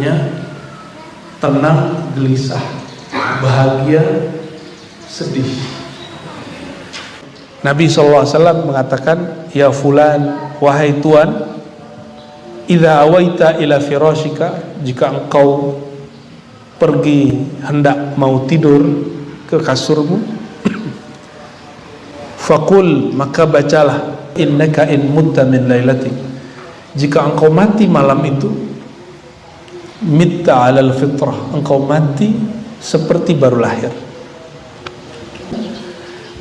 hukumnya tenang, gelisah, bahagia, sedih. Nabi SAW mengatakan, ya fulan, wahai tuan, idza awaita ila firashika, jika engkau pergi hendak mau tidur ke kasurmu, faqul, maka bacalah, innaka in mutta min lailatik, jika engkau mati malam itu, mitta alal fitrah, engkau mati seperti baru lahir.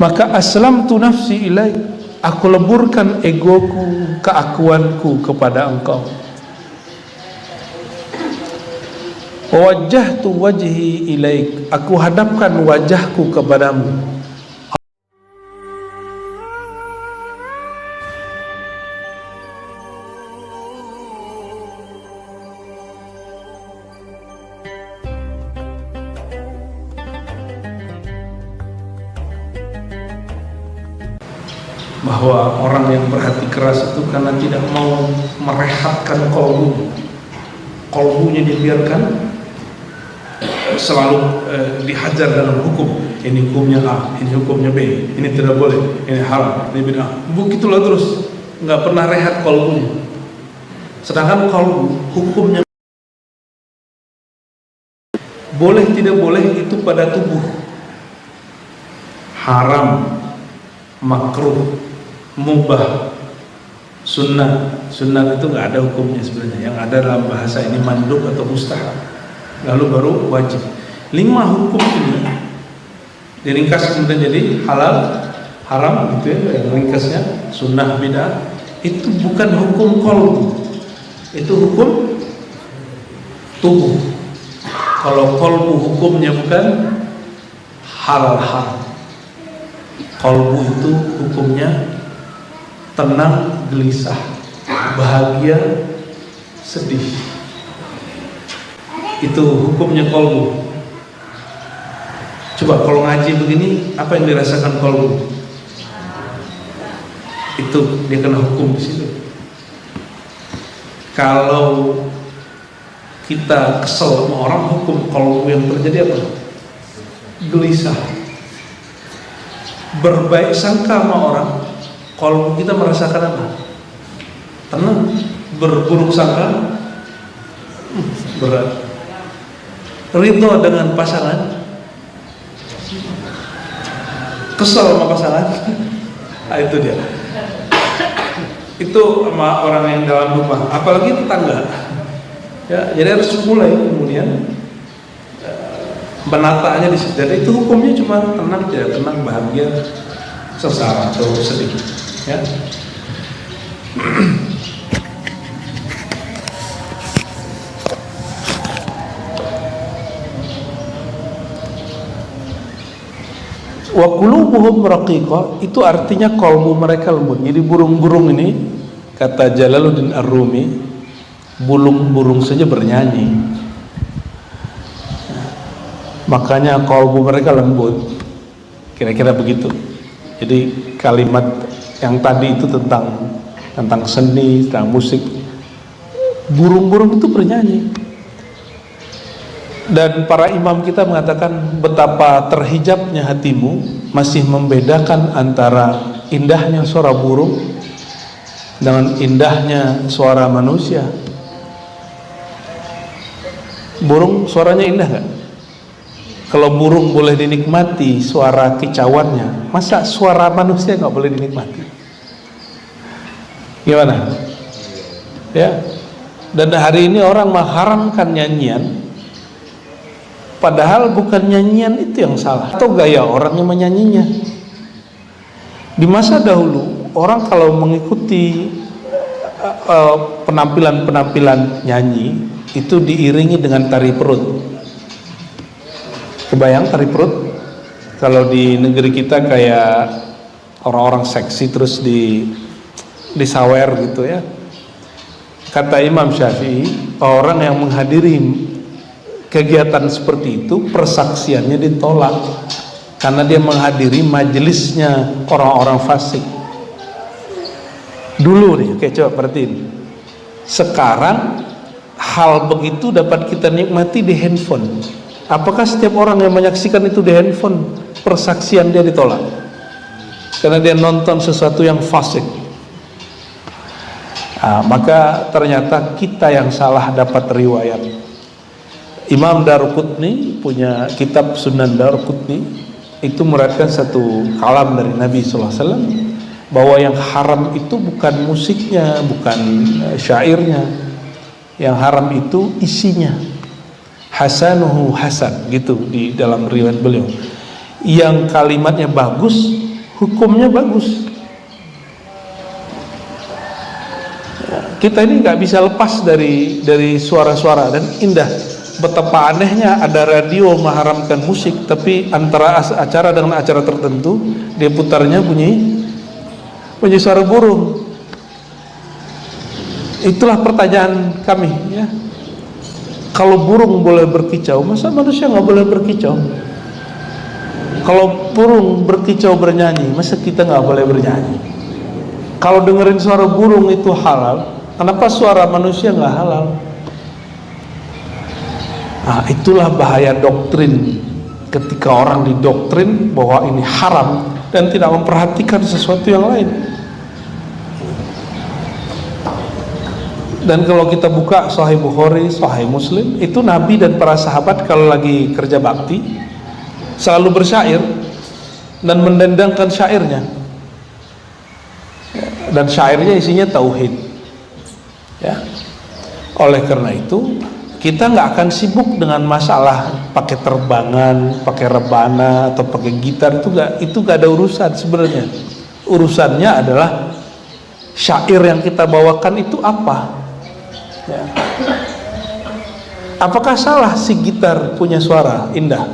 Maka aslamtu nafsi ilaik, aku leburkan egoku, keakuanku kepada engkau. Wajjahtu wajhi ilaik, aku hadapkan wajahku kepadamu. Bahwa orang yang berhati keras itu karena tidak mau merehatkan kolbunya dibiarkan selalu dihajar dalam hukum. Ini hukumnya A, ini hukumnya B, ini tidak boleh, ini haram, ini bid'ah. Begitulah terus, nggak pernah rehat kolbunya. Sedangkan kolbu hukumnya boleh tidak boleh itu pada tubuh, haram, makruh, mubah, sunnah. Sunnah itu nggak ada hukumnya sebenarnya. Yang ada dalam bahasa ini mandub atau mustahab. Lalu baru wajib. 5 hukum ini diringkas kemudian jadi halal, haram, gitu ya. Yang ringkasnya sunnah, bid'ah. Itu bukan hukum qalbu, itu hukum tubuh. Kalau qalbu hukumnya bukan halal haram. Qalbu itu hukumnya tenang, gelisah, bahagia, sedih. Itu hukumnya qalbu. Coba kalau ngaji begini, apa yang dirasakan qalbu? Itu dia kena hukum di situ. Kalau kita kesel sama orang, hukum qalbu yang terjadi apa? Gelisah. Berbaik sangka sama orang, kalau kita merasakan apa? Tenang. Berburuk sangka, berat. Ridho dengan pasangan, kesal sama pasangan, nah, itu dia. Itu sama orang yang dalam rumah, apalagi tetangga. Ya, jadi harus mulai kemudian menatanya di situ. Jadi itu hukumnya cuma tenang, tidak tenang, bahagia, sengsara atau sedih. Ya. Wa qulubuhum raqiqah, itu artinya kalbu mereka lembut. Jadi burung-burung ini, kata Jalaluddin Ar-Rumi, burung-burung saja bernyanyi. Makanya kalbu mereka lembut. Kira-kira begitu. Jadi kalimat yang tadi itu tentang seni, tentang musik. Burung-burung itu bernyanyi. Dan para imam kita mengatakan betapa terhijabnya hatimu masih membedakan antara indahnya suara burung dengan indahnya suara manusia. Burung suaranya indah gak? Kalau burung boleh dinikmati suara kicauannya, masa suara manusia gak boleh dinikmati? Gimana? Ya. Dan hari ini orang mengharamkan nyanyian, padahal bukan nyanyian itu yang salah, atau gaya orang yang menyanyinya. Di masa dahulu orang kalau mengikuti penampilan nyanyi itu diiringi dengan tari perut. Kebayang tari perut? Kalau di negeri kita kayak orang-orang seksi terus disawer gitu ya. Kata Imam Syafi'i, orang yang menghadiri kegiatan seperti itu persaksiannya ditolak karena dia menghadiri majelisnya orang-orang fasik. Dulu nih, oke, coba perhatiin. Sekarang hal begitu dapat kita nikmati di handphone. Apakah setiap orang yang menyaksikan itu di handphone, persaksian dia ditolak karena dia nonton sesuatu yang fasik? Maka ternyata kita yang salah dapat riwayat. Imam Daruqutni punya kitab Sunan Daruqutni, itu meriwayatkan satu kalam dari Nabi SAW bahwa yang haram itu bukan musiknya, bukan syairnya. Yang haram itu isinya. Hasanuhu hasan, gitu di dalam riwayat beliau. Yang kalimatnya bagus, hukumnya bagus. Kita ini nggak bisa lepas dari suara-suara dan indah. Betapa anehnya ada radio mengharamkan musik, tapi antara acara dengan acara tertentu dia putarnya bunyi suara burung. Itulah pertanyaan kami, ya. Kalau burung boleh berkicau, masa manusia nggak boleh berkicau? Kalau burung berkicau bernyanyi, masa kita nggak boleh bernyanyi? Kalau dengerin suara burung itu halal, kenapa suara manusia nggak halal? Nah, itulah bahaya doktrin. Ketika orang didoktrin bahwa ini haram dan tidak memperhatikan sesuatu yang lain. Dan kalau kita buka Sahih Bukhari, Sahih Muslim, itu Nabi dan para sahabat kalau lagi kerja bakti selalu bersyair dan mendendangkan syairnya. Dan syairnya isinya tauhid. Ya. Oleh karena itu, kita nggak akan sibuk dengan masalah pakai terbangan, pakai rebana atau pakai gitar, itu nggak ada urusan sebenarnya. Urusannya adalah syair yang kita bawakan itu apa? Ya. Apakah salah si gitar punya suara indah?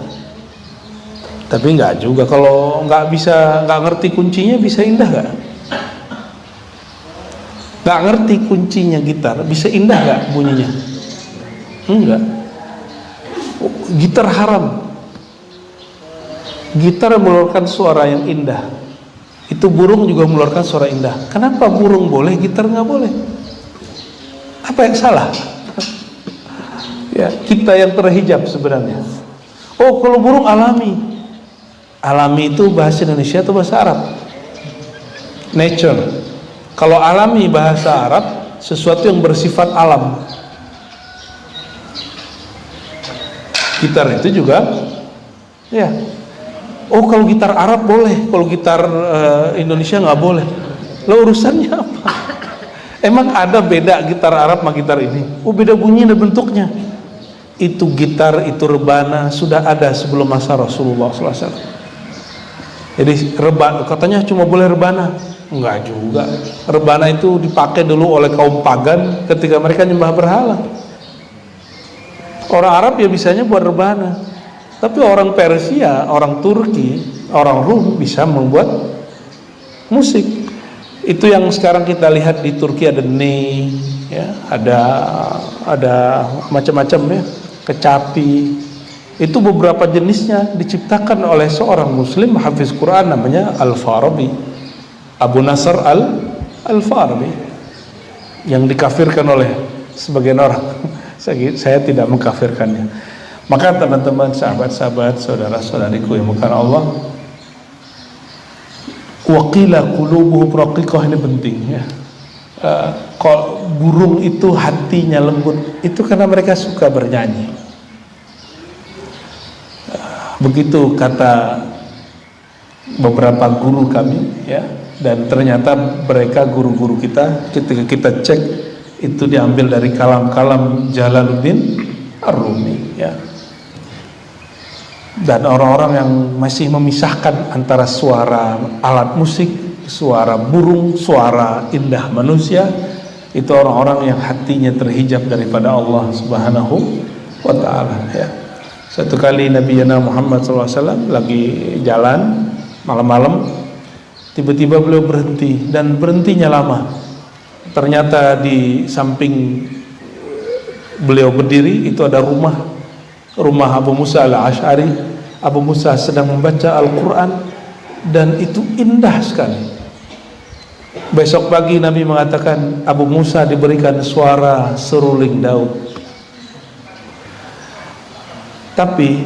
Tapi nggak juga. Kalau nggak ngerti kuncinya, bisa indah nggak? Nggak ngerti kuncinya gitar, bisa indah nggak bunyinya? Enggak. Gitar haram. Gitar mengeluarkan suara yang indah. Itu burung juga mengeluarkan suara indah. Kenapa burung boleh, gitar nggak boleh? Apa yang salah? Ya, kita yang terhijab sebenarnya. Oh, kalau burung alami. Alami itu bahasa Indonesia atau bahasa Arab? Nature. Kalau alami bahasa Arab, sesuatu yang bersifat alam. Gitar itu juga, ya. Oh, kalau gitar Arab boleh, kalau gitar Indonesia nggak boleh. Lo urusannya apa? Emang ada beda gitar Arab sama gitar ini? Oh, beda bunyi dan bentuknya. Itu gitar, itu rebana sudah ada sebelum masa Rasulullah SAW. Jadi rebana katanya cuma boleh rebana, enggak juga. Rebana itu dipakai dulu oleh kaum pagan ketika mereka nyembah berhala. Orang Arab ya bisanya buat rebana, tapi orang Persia, orang Turki, orang Rum bisa membuat musik. Itu yang sekarang kita lihat di Turki ada ney, ya, ada macam-macam ya, kecapi. Itu beberapa jenisnya diciptakan oleh seorang Muslim hafiz Quran namanya Al-Farabi, Abu Nasr Al-Farabi, yang dikafirkan oleh sebagian orang. Saya tidak mengkafirkannya. Maka teman-teman, sahabat-sahabat, saudara-saudariku yang bukan Allah, waqila qulubuhum raqiqah, ini penting ya. Kalau burung itu hatinya lembut, itu karena mereka suka bernyanyi. Begitu kata beberapa guru kami ya, dan ternyata mereka guru-guru kita, ketika kita cek itu diambil dari kalam-kalam Jalaluddin Ar-Rumi ya. Dan orang-orang yang masih memisahkan antara suara alat musik, suara burung, suara indah manusia, itu orang-orang yang hatinya terhijab daripada Allah Subhanahu wa ta'ala ya. Satu kali Nabi Muhammad SAW lagi jalan malam-malam, tiba-tiba beliau berhenti, dan berhentinya lama. Ternyata di samping beliau berdiri itu ada rumah Abu Musa al-Ash'ari. Abu Musa sedang membaca Al-Quran dan itu indah sekali. Besok pagi Nabi mengatakan Abu Musa diberikan suara seruling Daud. Tapi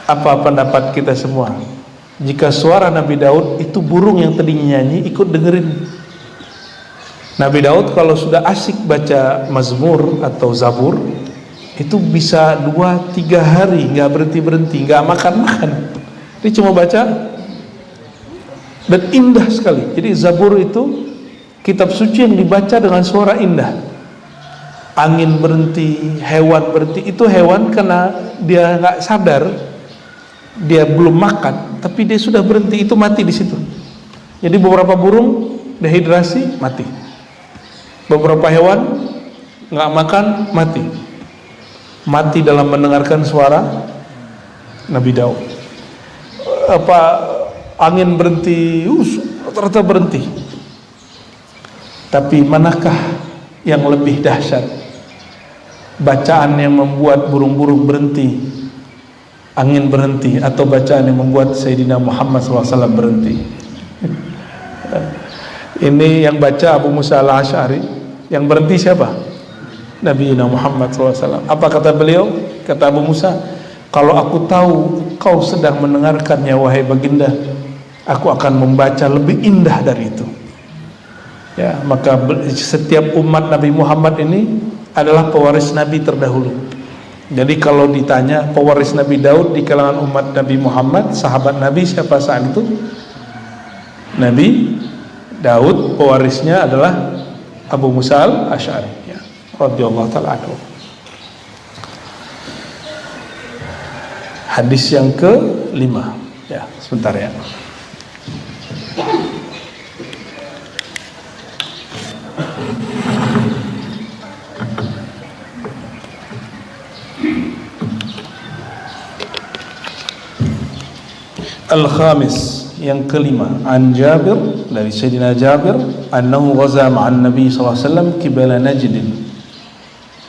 apa pendapat kita semua? Jika suara Nabi Daud itu burung yang tadinya nyanyi ikut dengerin. Nabi Daud kalau sudah asik baca Mazmur atau Zabur itu bisa 2-3 hari nggak berhenti, nggak makan. Dia cuma baca dan indah sekali. Jadi Zabur itu kitab suci yang dibaca dengan suara indah. Angin berhenti, hewan berhenti. Itu hewan karena dia nggak sadar, dia belum makan, tapi dia sudah berhenti, itu mati di situ. Jadi beberapa burung dehidrasi mati, beberapa hewan nggak makan mati dalam mendengarkan suara Nabi Daud. Angin berhenti, ternyata berhenti. Tapi manakah yang lebih dahsyat? Bacaan yang membuat burung-burung berhenti, angin berhenti, atau bacaan yang membuat Sayyidina Muhammad SAW berhenti? Ini yang baca Abu Musa al-Asy'ari, yang berhenti siapa? Nabi Muhammad SAW. Apa kata beliau? Kata Abu Musa, kalau aku tahu kau sedang mendengarkannya wahai baginda, aku akan membaca lebih indah dari itu. Ya, maka setiap umat Nabi Muhammad ini adalah pewaris Nabi terdahulu. Jadi kalau ditanya pewaris Nabi Daud di kalangan umat Nabi Muhammad, sahabat Nabi siapa saat itu? Nabi Daud, pewarisnya adalah Abu Musa al-Asy'ari, ya, radhiyallahu ta'ala anhu. Hadis yang ke-5, ya, sebentar ya. Al-Khamis, yang kelima, an Jabir, dari Sayyidina Jabir, annahu ghaza ma'an Nabi sallallahu alaihi wasallam qibala Najd.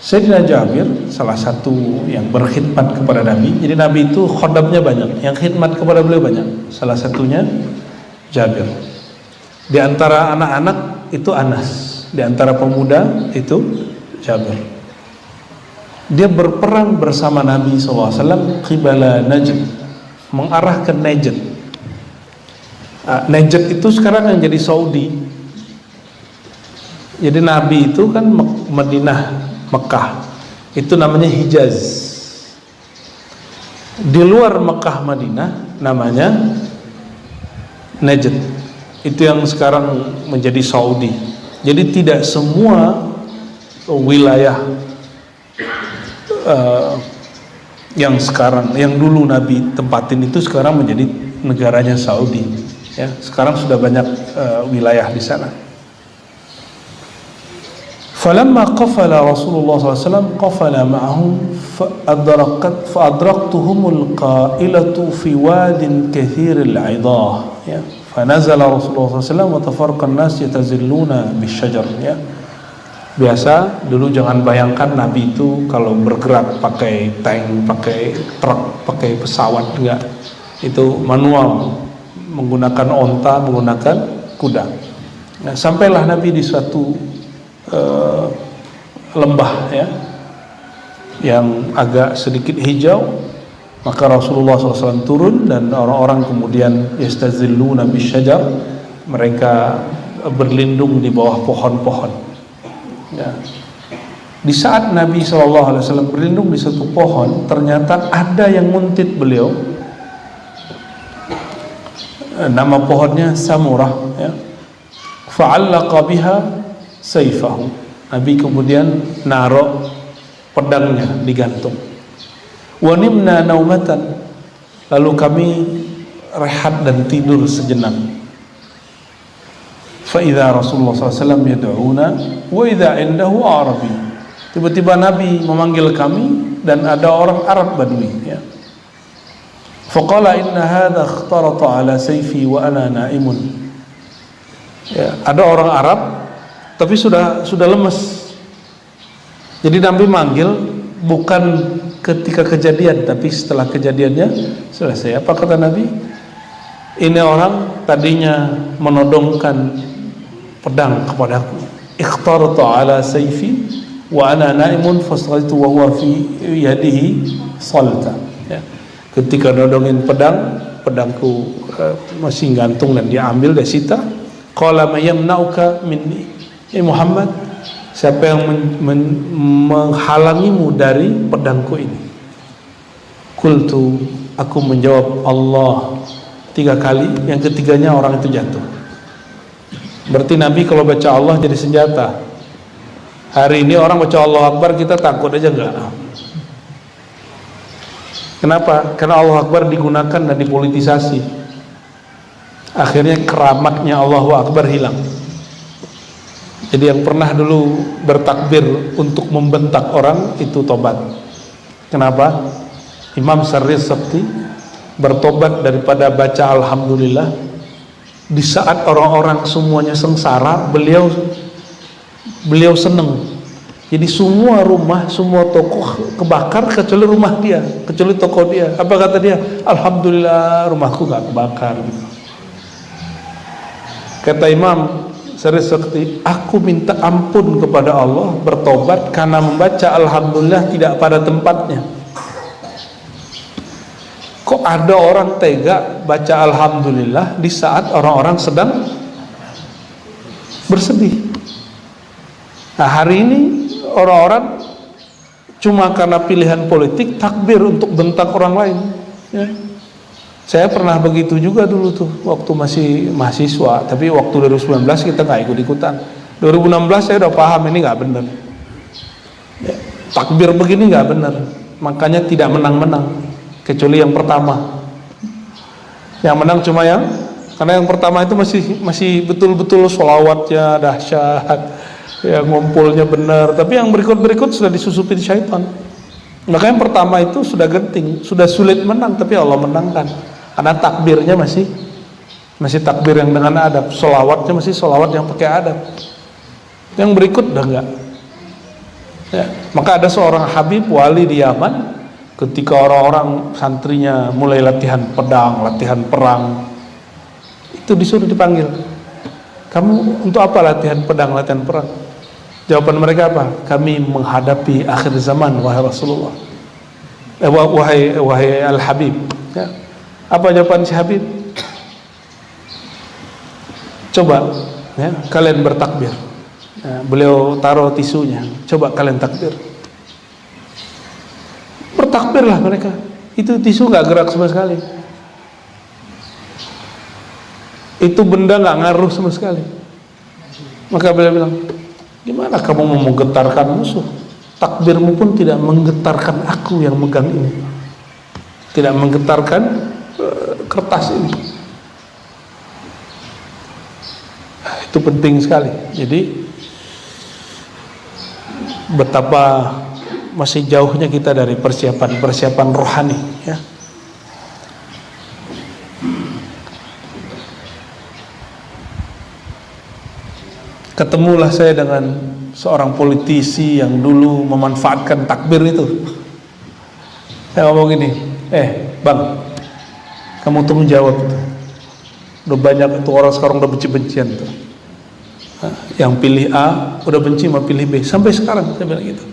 Sayyidina Jabir salah satu yang berkhidmat kepada Nabi. Jadi Nabi itu khodamnya banyak, yang khidmat kepada beliau banyak. Salah satunya Jabir. Di antara anak-anak itu Anas, di antara pemuda itu Jabir. Dia berperang bersama Nabi sallallahu alaihi wasallam qibala Najd, mengarah ke Najd. Najd itu sekarang yang jadi Saudi. Jadi Nabi itu kan Madinah, Mekah, itu namanya Hijaz. Di luar Mekah Madinah namanya Najd. Itu yang sekarang menjadi Saudi. Jadi tidak semua wilayah yang sekarang, yang dulu Nabi tempatin itu sekarang menjadi negaranya Saudi. Ya, sekarang sudah banyak wilayah di sana. Falamma qafala Rasulullah SAW qafala ma'ahum fa'adraktuhumul qailatu fi wadin kathiril 'idah, ya, fanazala Rasulullah SAW wa tafarraqa an-nas yatazilluna bisyajar, ya. Biasa dulu jangan bayangkan Nabi itu kalau bergerak pakai tank, pakai truk, pakai pesawat, enggak. Itu manual, menggunakan onta, menggunakan kuda. Nah, sampailah Nabi di suatu lembah, ya, yang agak sedikit hijau. Maka Rasulullah SAW turun dan orang-orang kemudian yastazilluna bisyajar, mereka berlindung di bawah pohon-pohon. Ya. Di saat Nabi SAW berlindung di satu pohon, ternyata ada yang nguntit beliau. Nama pohonnya Samurah, ya. Fa'allaqa biha sayfahu. Nabi kemudian naruh pedangnya digantung. Wa nimna naumatan. Lalu kami rehat dan tidur sejenak. Fa'idha Rasulullah SAW yad'una wa idha indahu Arabi. Tiba-tiba Nabi memanggil kami dan ada orang Arab Badui, ya. Faqala inna hadha ikhtarata ala sayfi wa ana na'imun. Ya, ada orang Arab tapi sudah lemes. Jadi Nabi manggil bukan ketika kejadian, tapi setelah kejadiannya selesai. Apa kata Nabi? Ini orang tadinya menodongkan pedang kepadaku. Ikhtarata ala sayfi wa ana naimun fasghaitu wa huwa fi yadihi salta. Ya. Ketika nodongin pedangku masih gantung dan dia ambil, dia sita. Qala may yamna'uka minni, Muhammad, siapa yang menghalangimu dari pedangku ini? Qultu, aku menjawab Allah 3 kali, yang ketiganya orang itu jatuh. Berarti Nabi kalau baca Allah jadi senjata. Hari ini orang baca Allah Akbar kita takut aja enggak? Kenapa? Karena Allah Akbar digunakan dan dipolitisasi. Akhirnya keramatnya Allahu Akbar hilang. Jadi yang pernah dulu bertakbir untuk membentak orang itu tobat. Kenapa? Imam Syarri Sabti bertobat daripada baca Alhamdulillah. Di saat orang-orang semuanya sengsara, beliau senang. Jadi semua rumah, semua toko kebakar kecuali rumah dia, kecuali toko dia. Apa kata dia? Alhamdulillah rumahku gak kebakar. Kata Imam Syarri Sabti, aku minta ampun kepada Allah, bertobat karena membaca Alhamdulillah tidak pada tempatnya. Kok ada orang tega baca Alhamdulillah di saat orang-orang sedang bersedih? Nah, hari ini orang-orang cuma karena pilihan politik takbir untuk bentak orang lain. Ya. Saya pernah begitu juga dulu tuh waktu masih mahasiswa, tapi waktu 2019 kita nggak ikut-ikutan. 2016 saya udah paham ini nggak benar. Ya, takbir begini nggak benar, makanya tidak menang-menang. Kecuali yang pertama, yang menang cuma karena yang pertama itu masih betul-betul sholawatnya dahsyat, ya ngumpulnya benar. Tapi yang berikut sudah disusupin syaitan. Maka yang pertama itu sudah genting, sudah sulit menang, tapi Allah menangkan. Karena takbirnya masih takbir yang dengan adab, sholawatnya masih sholawat yang pakai adab. Yang berikut udah enggak. Ya, maka ada seorang Habib wali di Yaman. Ketika orang-orang santrinya mulai latihan pedang, latihan perang, itu disuruh dipanggil. Kamu untuk apa latihan pedang, latihan perang? Jawaban mereka apa? Kami menghadapi akhir zaman, wahai Rasulullah. Wahai Al-Habib. Ya. Apa jawaban si Habib? Coba ya, kalian bertakbir. Ya, beliau taruh tisunya. Coba kalian takbir. Bertakbirlah mereka. Itu tisu nggak gerak sama sekali. Itu benda nggak ngaruh sama sekali. Maka beliau bilang, gimana kamu mau menggetarkan musuh? Takbirmu pun tidak menggetarkan aku yang megang ini, tidak menggetarkan kertas ini. Itu penting sekali. Jadi betapa masih jauhnya kita dari persiapan rohani, ya. Ketemulah saya dengan seorang politisi yang dulu memanfaatkan takbir itu. Saya ngomong gini, bang, kamu tolong jawab itu. Udah banyak itu orang sekarang udah benci-bencian tuh. Yang pilih A udah benci sama pilih B. Sampai sekarang saya bilang gitu.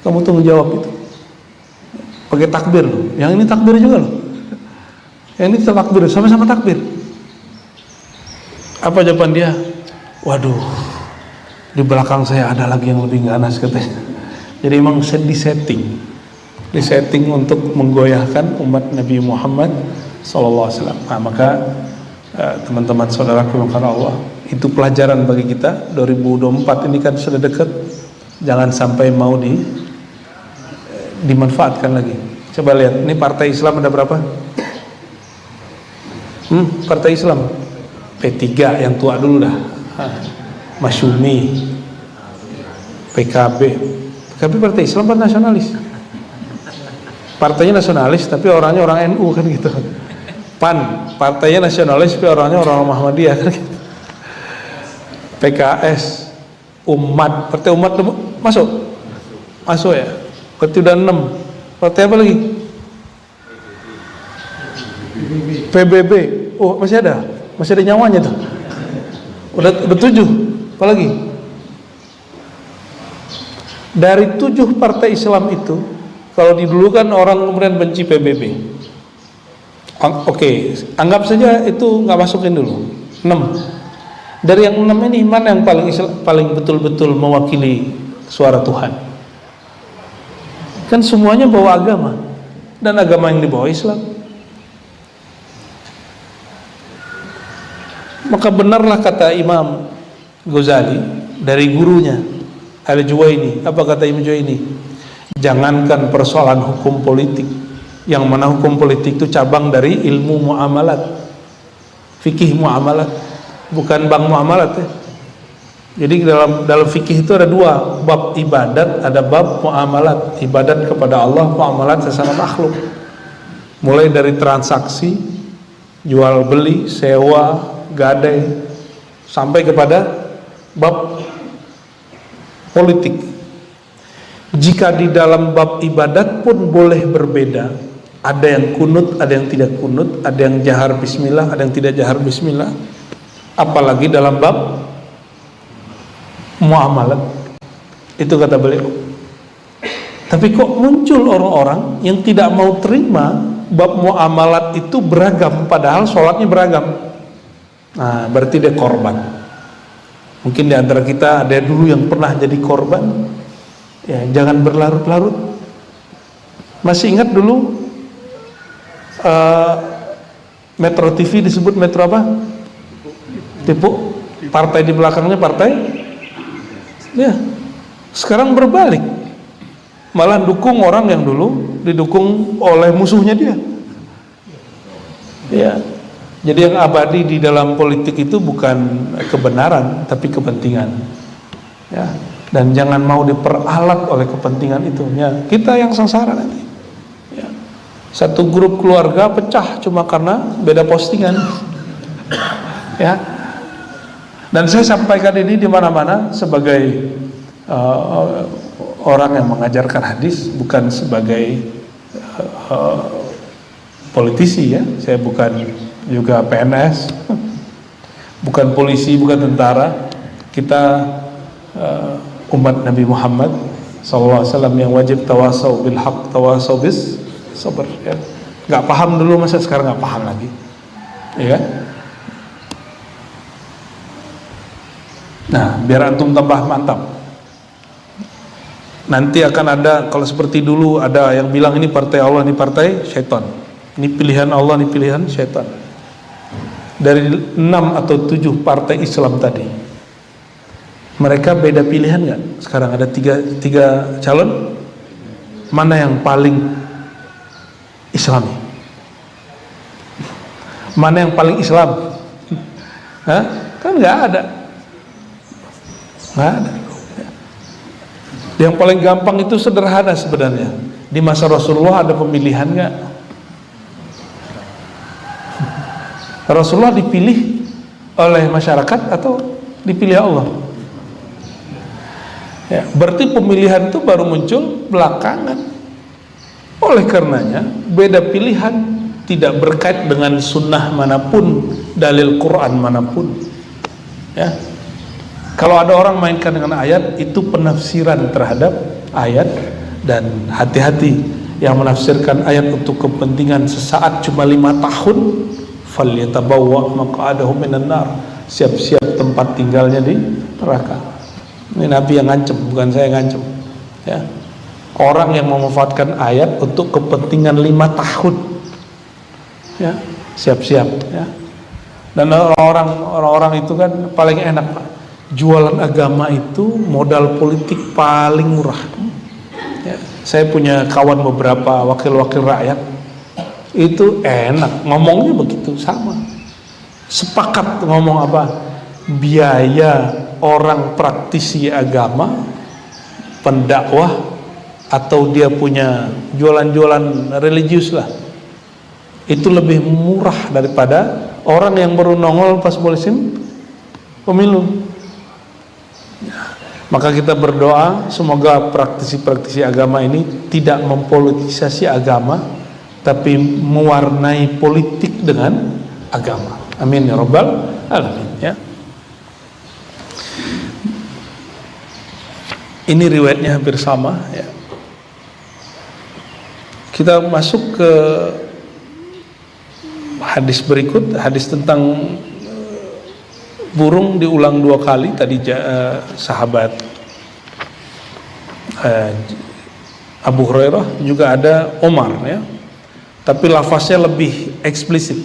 Kamu tolong jawab itu. Pakai takbir loh. Yang ini takbir juga loh. Yang ini takbir, sama-sama takbir. Apa jawaban dia? Waduh, di belakang saya ada lagi yang lebih ganas katanya. Jadi emang disetting untuk menggoyahkan umat Nabi Muhammad SAW. Nah, maka teman-teman saudaraku yang karena Allah, itu pelajaran bagi kita. 2024 ini kan sudah dekat. Jangan sampai mau dimanfaatkan lagi. Coba lihat, ini partai Islam ada berapa? Partai Islam P3 yang tua dulu dah. Masyumi, PKB partai Islam kan nasionalis. Partainya nasionalis tapi orangnya orang NU kan gitu. PAN partainya nasionalis tapi orangnya orang Muhammadiyah kan gitu. PKS umat, partai umat masuk ya. Berarti udah 6. Partai apa lagi? PBB. Oh, masih ada nyawanya tuh. Udah 7. Apa lagi? Dari 7 partai Islam itu, kalau didulukan orang kemudian benci PBB, oke, anggap saja itu nggak masukin dulu. 6. Dari yang 6 ini, mana yang paling betul-betul mewakili suara Tuhan? Kan semuanya bawa agama, dan agama yang dibawa Islam. Maka benarlah kata Imam Ghazali dari gurunya Al-Juwaini. Apa kata Imam Juwaini? Jangankan persoalan hukum politik, yang mana hukum politik itu cabang dari ilmu muamalat, fikih muamalat, bukan bank muamalat ya. Jadi dalam fikih itu ada 2 bab ibadat, ada bab muamalat, ibadat kepada Allah, muamalat sesama makhluk. Mulai dari transaksi, jual beli, sewa, gadai, sampai kepada bab politik. Jika di dalam bab ibadat pun boleh berbeda, ada yang kunut, ada yang tidak kunut, ada yang jahar bismillah, ada yang tidak jahar bismillah, apalagi dalam bab muamalat. Itu kata beliau. Tapi kok muncul orang-orang yang tidak mau terima bab muamalat itu beragam, padahal sholatnya beragam. Nah, berarti dia korban. Mungkin di antara kita ada dulu yang pernah jadi korban. Ya, jangan berlarut-larut. Masih ingat dulu Metro TV disebut Metro apa? Tipu. Partai di belakangnya partai. Ya. Sekarang berbalik. Malah dukung orang yang dulu didukung oleh musuhnya dia. Ya. Jadi yang abadi di dalam politik itu bukan kebenaran, tapi kepentingan. Ya. Dan jangan mau diperalat oleh kepentingan itu. Ya. Kita yang sengsara nanti. Ya. Satu grup keluarga pecah cuma karena beda postingan. Ya. Dan saya sampaikan ini di mana-mana sebagai orang yang mengajarkan hadis, bukan sebagai politisi ya. Saya bukan juga PNS, bukan polisi, bukan tentara. Kita umat Nabi Muhammad SAW yang wajib tawasau bil haq, tawasau bis sabr. Ya. Gak paham dulu, masa sekarang gak paham lagi, ya kan? Nah, biar antum tambah mantap. Nanti akan ada, kalau seperti dulu ada yang bilang ini partai Allah, ini partai syaitan, ini pilihan Allah, ini pilihan syaitan. Dari 6 atau 7 partai Islam tadi, mereka beda pilihan nggak? Sekarang ada tiga calon, mana yang paling Islami? Mana yang paling Islam? Hah? Kan nggak ada. Nggak ada. Yang paling gampang itu sederhana sebenarnya. Di masa Rasulullah ada pemilihan nggak? Rasulullah dipilih oleh masyarakat atau dipilih Allah? Ya, berarti pemilihan itu baru muncul belakangan. Oleh karenanya beda pilihan tidak berkait dengan sunnah manapun, dalil Quran manapun. Ya. Kalau ada orang mainkan dengan ayat, itu penafsiran terhadap ayat, dan hati-hati yang menafsirkan ayat untuk kepentingan sesaat cuma 5 tahun, falyatabawwa maq'adahu minan nar, siap-siap tempat tinggalnya di neraka. Ini Nabi yang ngancem, bukan saya ngancem. Ya. Orang yang memanfaatkan ayat untuk kepentingan 5 tahun, ya, siap-siap. Ya. Dan orang-orang itu kan paling enak, Pak. Jualan agama itu modal politik paling murah. Ya, saya punya kawan beberapa wakil-wakil rakyat, itu enak ngomongnya begitu, sama sepakat ngomong apa, biaya orang praktisi agama, pendakwah, atau dia punya jualan-jualan religius lah, itu lebih murah daripada orang yang baru nongol pas musim pemilu. Maka kita berdoa semoga praktisi-praktisi agama ini tidak mempolitisasi agama, tapi mewarnai politik dengan agama. Amin ya rabbal alamin. Ya. Ini riwayatnya hampir sama ya. Kita masuk ke hadis berikut, hadis tentang burung diulang 2 kali. Tadi sahabat Abu Hurairah, juga ada Umar ya. Tapi lafaznya lebih eksplisit.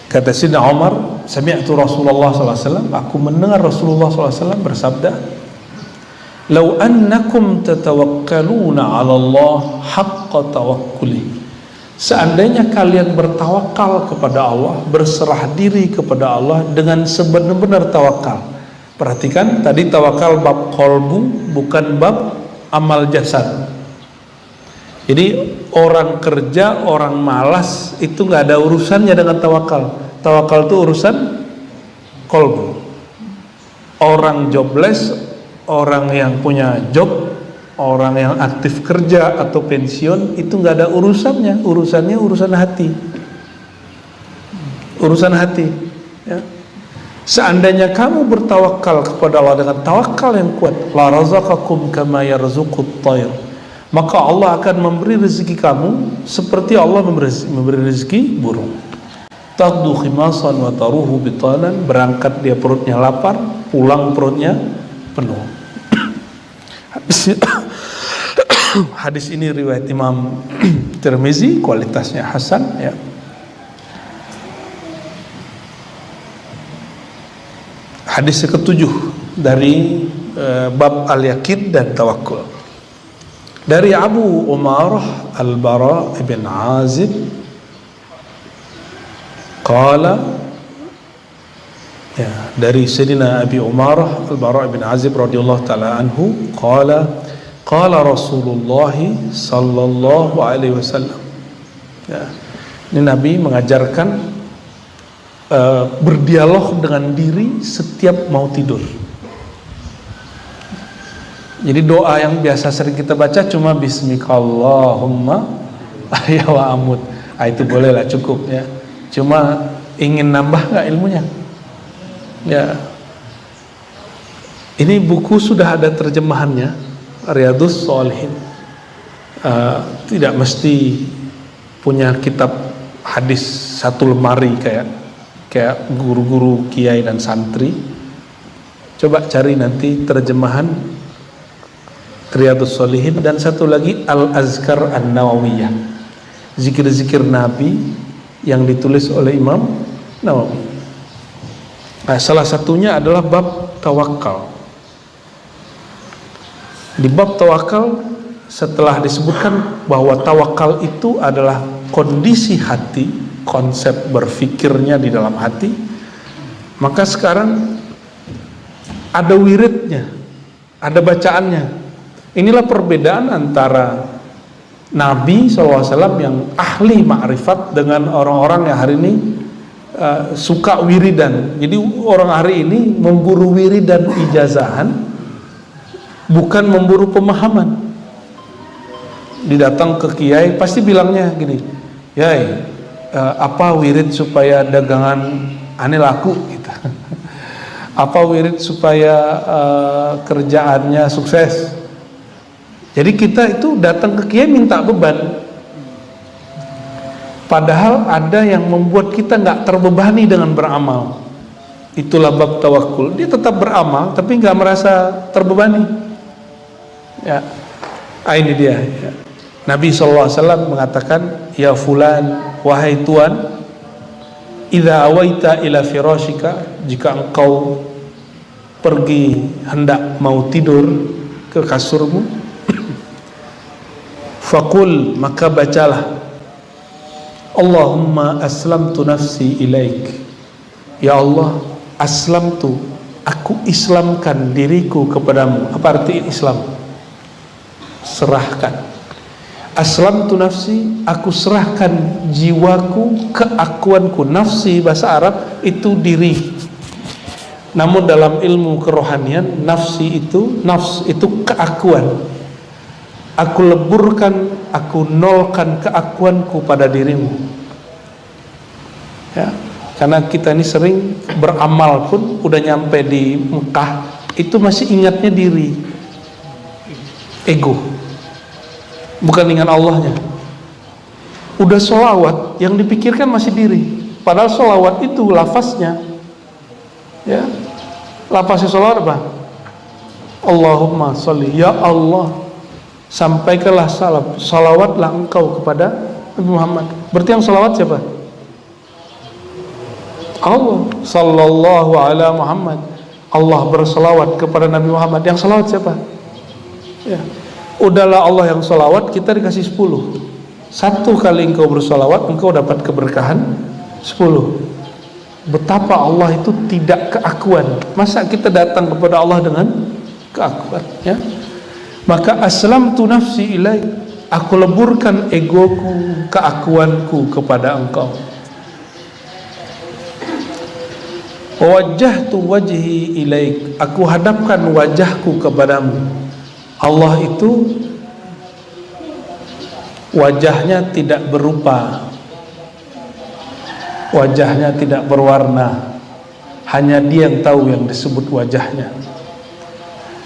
Kata Sayyidina Umar, sami'tu Rasulullah SAW, aku mendengar Rasulullah SAW bersabda, "Lau annakum tatawakkaluna 'ala Allah haqqa tawakkuli." Seandainya kalian bertawakal kepada Allah, berserah diri kepada Allah dengan sebenar-benar tawakal. Perhatikan, tadi tawakal bab qalbu, bukan bab amal jasad. Jadi orang kerja, orang malas itu nggak ada urusannya dengan tawakal. Tawakal itu urusan qalbu. Orang jobless, orang yang punya job, orang yang aktif kerja atau pensiun, itu nggak ada urusannya. Urusannya urusan hati. Urusan hati ya. Seandainya kamu bertawakal kepada Allah dengan tawakal yang kuat, la razaqakum kama yarzuqut tayr, maka Allah akan memberi rezeki kamu seperti Allah memberi rezeki burung. Taqdu khimasan wa taruhu bitanan, berangkat dia perutnya lapar, pulang perutnya penuh. Hadis ini riwayat Imam Tirmizi, kualitasnya hasan ya. Hadis ke-7 dari bab al-yaqin dan tawakkul. Dari Abu Umarah Al-Bara ibn Azib qala, ya, dari Sayyidina Abi Umarah Al-Bara ibn Azib radhiyallahu ta'ala anhu qala, qala Rasulullah sallallahu alaihi wasallam. Ya, ini Nabi mengajarkan berdialog dengan diri setiap mau tidur. Jadi doa yang biasa sering kita baca cuma Bismikallahumma ahya wa amut. Itu boleh lah, cukup ya. Cuma ingin nambah nggak ilmunya? Ya. Ini buku sudah ada terjemahannya, Riyadhus Shalihin. Tidak mesti punya kitab hadis satu lemari kayak guru-guru kiai dan santri. Coba cari nanti terjemahan Riyadhus Shalihin, dan satu lagi Al-Azkar An-Nawawiyah, zikir-zikir Nabi yang ditulis oleh Imam Nawawi. Nah, salah satunya adalah bab tawakal. Di bab tawakal, setelah disebutkan bahwa tawakal itu adalah kondisi hati, konsep berfikirnya di dalam hati, maka sekarang ada wiridnya, ada bacaannya. Inilah perbedaan antara Nabi SAW yang ahli ma'rifat dengan orang-orang yang hari ini suka wiridan. Jadi orang hari ini memburu wiridan ijazahan, bukan memburu pemahaman. Didatang ke kiai pasti bilangnya gini, "Yai, apa wirid supaya dagangan ane laku gitu. Apa wirid supaya kerjaannya sukses." Jadi kita itu datang ke kiai minta beban, padahal ada yang membuat kita nggak terbebani dengan beramal. Itulah bab tawakul. Dia tetap beramal tapi nggak merasa terbebani ya. Ini dia ya. Nabi SAW mengatakan, "Ya fulan, wahai tuan, idza awaita ila firashika, jika engkau pergi hendak mau tidur ke kasurmu, faqul, maka bacalah, Allahumma aslamtu nafsi ilaik." Ya Allah, aslamtu, aku islamkan diriku kepadamu. Apa arti Islam? Serahkan. Aslamtu nafsi, aku serahkan jiwaku, keakuanku. Nafsi bahasa Arab itu diri. Namun dalam ilmu kerohanian, nafsi itu, nafs itu keakuan. Aku leburkan, aku nolkan keakuanku pada dirimu. Ya, karena kita ini sering beramal pun udah nyampe di Mekah, itu masih ingatnya diri, ego, bukan ingat Allahnya. Udah sholawat, yang dipikirkan masih diri. Padahal sholawat itu lafaznya, ya, lafaznya sholawat apa? Allahumma sholli, ya Allah, sampaikanlah salawatlah engkau kepada Nabi Muhammad. Berarti yang sholawat siapa? Allah. Sallallahu ala Muhammad. Allah berselawat kepada Nabi Muhammad. Yang salawat siapa? Ya. Udahlah Allah yang salawat, kita dikasih 10. Satu kali engkau bersolawat, engkau dapat keberkahan 10. Betapa Allah itu tidak keakuan. Masa kita datang kepada Allah dengan keakuan, ya? Maka aslamtu nafsi ilaik, aku leburkan egoku, keakuanku kepada engkau. Wajjahtu wajhi ilaik, aku hadapkan wajahku kepadamu. Allah itu wajahnya tidak berupa, wajahnya tidak berwarna, hanya Dia yang tahu yang disebut wajahnya.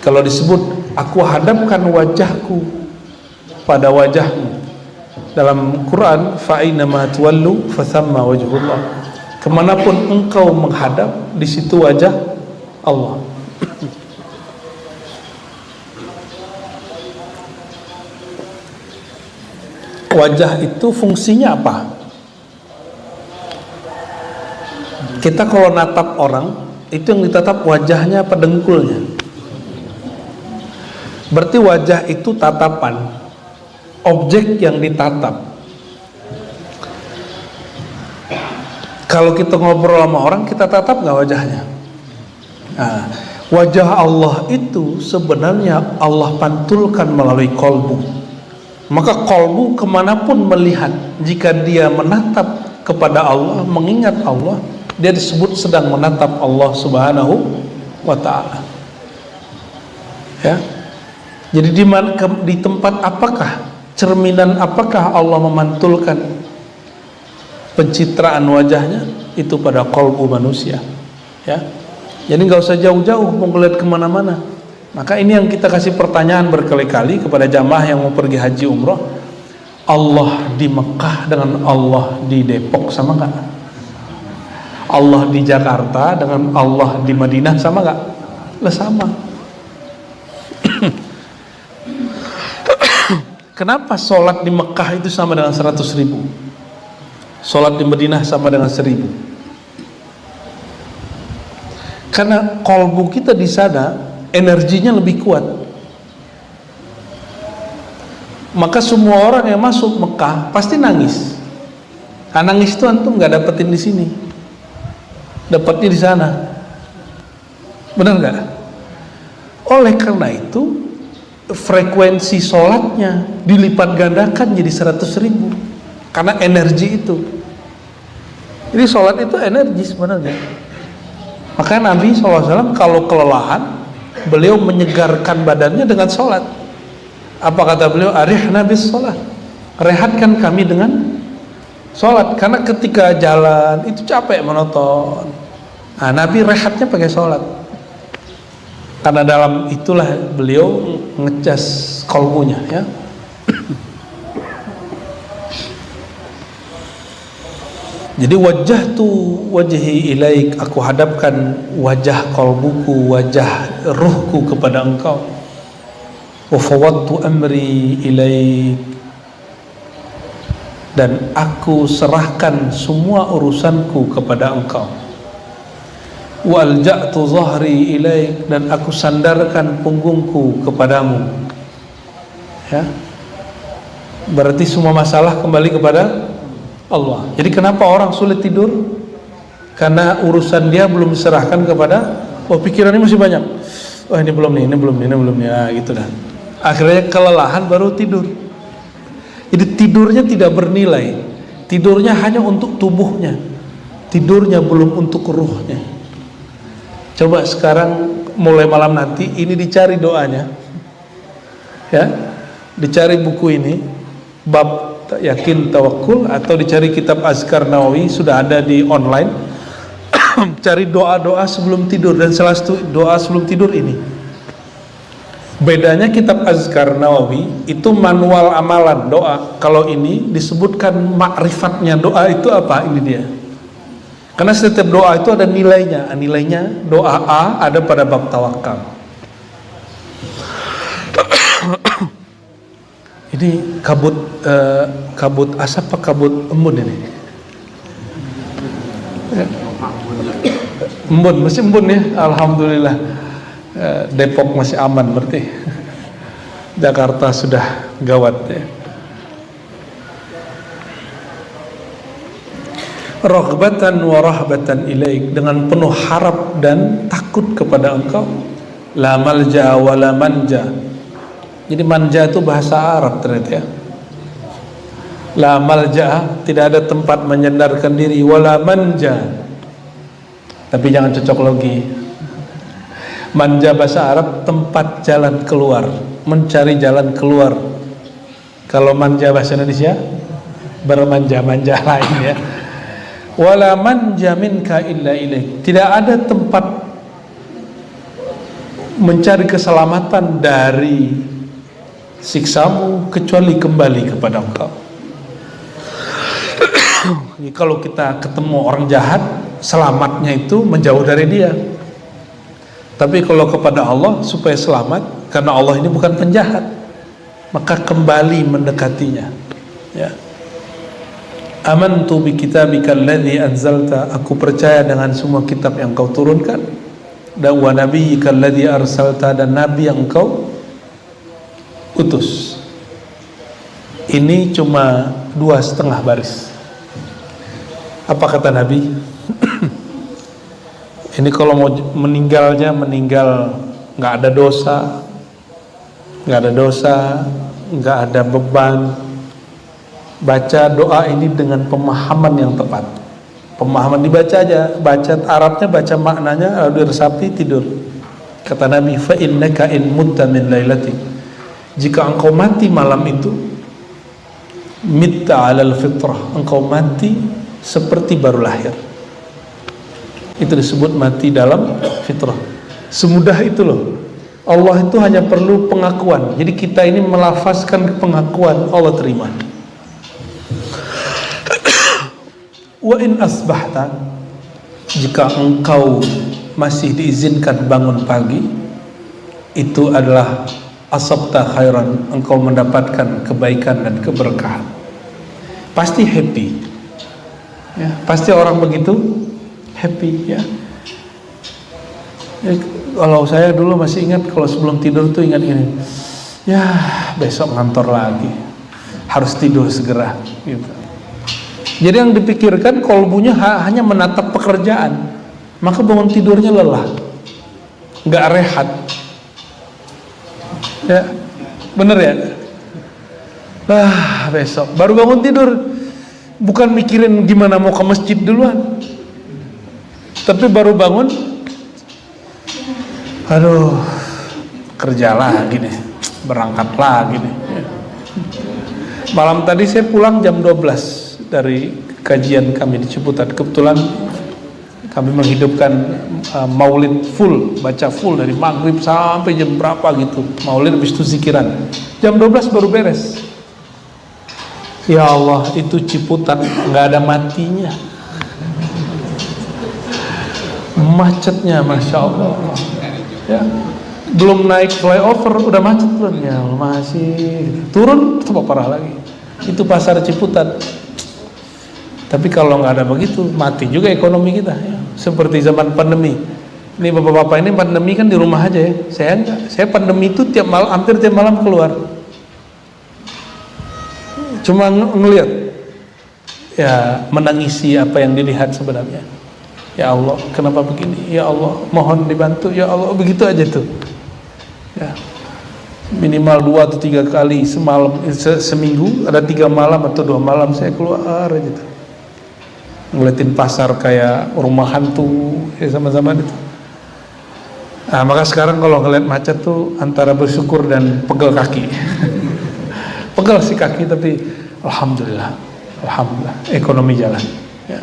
Kalau disebut aku hadapkan wajahku pada wajahmu, dalam Quran fa ainama tuwallu fathamma wajhullah, kemanapun engkau menghadap di situ wajah Allah. Wajah itu fungsinya apa? Kita kalau natap orang, itu yang ditatap wajahnya apa dengkulnya? Berarti wajah itu tatapan, objek yang ditatap. Kalau kita ngobrol sama orang, kita tatap nggak wajahnya? Nah, wajah Allah itu sebenarnya Allah pantulkan melalui kolbu. Maka kolbu kemanapun melihat, jika dia menatap kepada Allah, mengingat Allah, dia disebut sedang menatap Allah Subhanahu wa ta'ala, ya. Jadi di tempat apakah, cerminan apakah Allah memantulkan pencitraan wajahnya? Itu pada kolbu manusia, ya. Jadi nggak usah jauh-jauh mau ngeliat kemana-mana. Maka ini yang kita kasih pertanyaan berkali-kali kepada jamaah yang mau pergi haji umroh. Allah di Mekah dengan Allah di Depok sama nggak? Allah di Jakarta dengan Allah di Madinah sama nggak? Lah sama. Kenapa sholat di Mekah itu sama dengan 100.000? Sholat di Madinah sama dengan 1.000? Karena kolbu kita di sana energinya lebih kuat. Maka semua orang yang masuk Mekah pasti nangis. Nah, nangis itu antum nggak dapetin di sini, dapatnya di sana. Benar nggak? Oleh karena itu frekuensi sholatnya dilipat gandakan jadi 100.000 karena energi itu. Jadi sholat itu energi sebenarnya. Maka Nabi SAW kalau kelelahan, beliau menyegarkan badannya dengan sholat. Apa kata beliau? Arihna bis sholat, rehatkan kami dengan sholat. Karena ketika jalan itu capek, monoton. Nah, Nabi rehatnya pakai sholat. Karena dalam itulah beliau ngecas kolbunya, ya. Jadi wajah tu wajhi ilaik, aku hadapkan wajah kolbuku, wajah ruhku kepada engkau. Wa fawwadtu amri ilaik, dan aku serahkan semua urusanku kepada engkau. Wa alja'tu zahri ilaik, dan aku sandarkan punggungku kepadamu. Ya. Berarti semua masalah kembali kepada Allah. Jadi kenapa orang sulit tidur? Karena urusan dia belum diserahkan kepada, oh pikirannya masih banyak. Oh ini belum nih, ini belum nih, nah, gitu dah. Akhirnya kelelahan baru tidur. Jadi tidurnya tidak bernilai. Tidurnya hanya untuk tubuhnya. Tidurnya belum untuk ruhnya. Coba sekarang mulai malam nanti ini dicari doanya. Ya. Dicari buku ini, bab yakin tawakul, atau dicari kitab Azkar Nawawi, sudah ada di online. cari doa-doa sebelum tidur dan salah satu doa sebelum tidur ini. Bedanya kitab Azkar Nawawi itu manual amalan doa. Kalau ini disebutkan makrifatnya doa itu apa? Ini dia. Karena setiap doa itu ada nilainya. Nilainya doa A ada pada bab tawakal. Ini kabut asap apa kabut embun ini? Embun, masih embun ya. Alhamdulillah. Depok masih aman berarti. Jakarta sudah gawat ya. Raghbatan wa rahbatan ilaik, dengan penuh harap dan takut kepada engkau. La malja wa la manja. Jadi manja itu bahasa Arab ternyata ya. La malja, tidak ada tempat menyandarkan diri, wala manja. Tapi jangan cocok logi. Manja bahasa Arab tempat jalan keluar, mencari jalan keluar. Kalau manja bahasa Indonesia bermanja-manja lain ya. Wala manja minka illa ilaik. Tidak ada tempat mencari keselamatan dari siksamu kecuali kembali kepada engkau. Kalau kita ketemu orang jahat, selamatnya itu menjauh dari dia. Tapi kalau kepada Allah supaya selamat, karena Allah ini bukan penjahat, maka kembali mendekatinya ya. Amantu bi kitabika alladhi anzalta, aku percaya dengan semua kitab yang kau turunkan, dan wa nabiyyika alladhi arsalta, dan nabi yang kau utus. Ini cuma 2,5 baris. Apa kata Nabi? Ini kalau mau meninggalnya, meninggal nggak ada dosa, nggak ada beban. Baca doa ini dengan pemahaman yang tepat. Pemahaman dibaca aja, baca Arabnya, baca maknanya, lalu diresapi, tidur. Kata Nabi, fa innaka in mutta min lailatik, jika engkau mati malam itu, mitta alal fitrah, engkau mati seperti baru lahir. Itu disebut mati dalam fitrah. Semudah itu loh. Allah itu hanya perlu pengakuan. Jadi kita ini melafazkan pengakuan, Allah terima. Wa in asbahta, jika engkau masih diizinkan bangun pagi, itu adalah asabta khairan, engkau mendapatkan kebaikan dan keberkahan. Pasti happy ya, pasti orang begitu happy ya. Kalau saya dulu masih ingat, kalau sebelum tidur tuh ingat gini, ya besok ngantor lagi, harus tidur segera gitu. Jadi yang dipikirkan kolbunya hanya menatap pekerjaan, maka bangun tidurnya lelah, nggak rehat ya, bener ya. Besok baru bangun tidur, bukan mikirin gimana mau ke masjid duluan, tapi baru bangun, aduh kerja lagi nih, berangkat lagi nih. Malam tadi saya pulang jam 12 dari kajian kami di Ciputat. Kebetulan kami menghidupkan maulid full, baca full dari maghrib sampai jam berapa gitu, maulid, habis itu zikiran. Jam 12 baru beres. Ya Allah, itu Ciputat nggak ada matinya, macetnya Masya Allah ya. Belum naik flyover udah macet belum ya, masih turun tambah parah lagi. Itu pasar Ciputat. Tapi kalau nggak ada begitu, mati juga ekonomi kita ya. Seperti zaman pandemi ini, bapak-bapak ini pandemi kan di rumah aja ya. Saya enggak, saya pandemi itu tiap malam, hampir tiap malam keluar, cuma ngelihat ya, menangisi apa yang dilihat sebenarnya. Ya Allah, kenapa begini? Ya Allah, mohon dibantu. Ya Allah, begitu aja tuh ya. Minimal 2 atau 3 kali semalam, seminggu ada 3 malam atau 2 malam saya keluar aja tuh, ngeliatin pasar kayak rumah hantu ya, sama-sama itu. Nah, maka sekarang kalau ngeliat macet tuh antara bersyukur dan pegel kaki. Pegel sih kaki, tapi alhamdulillah, alhamdulillah ekonomi jalan ya.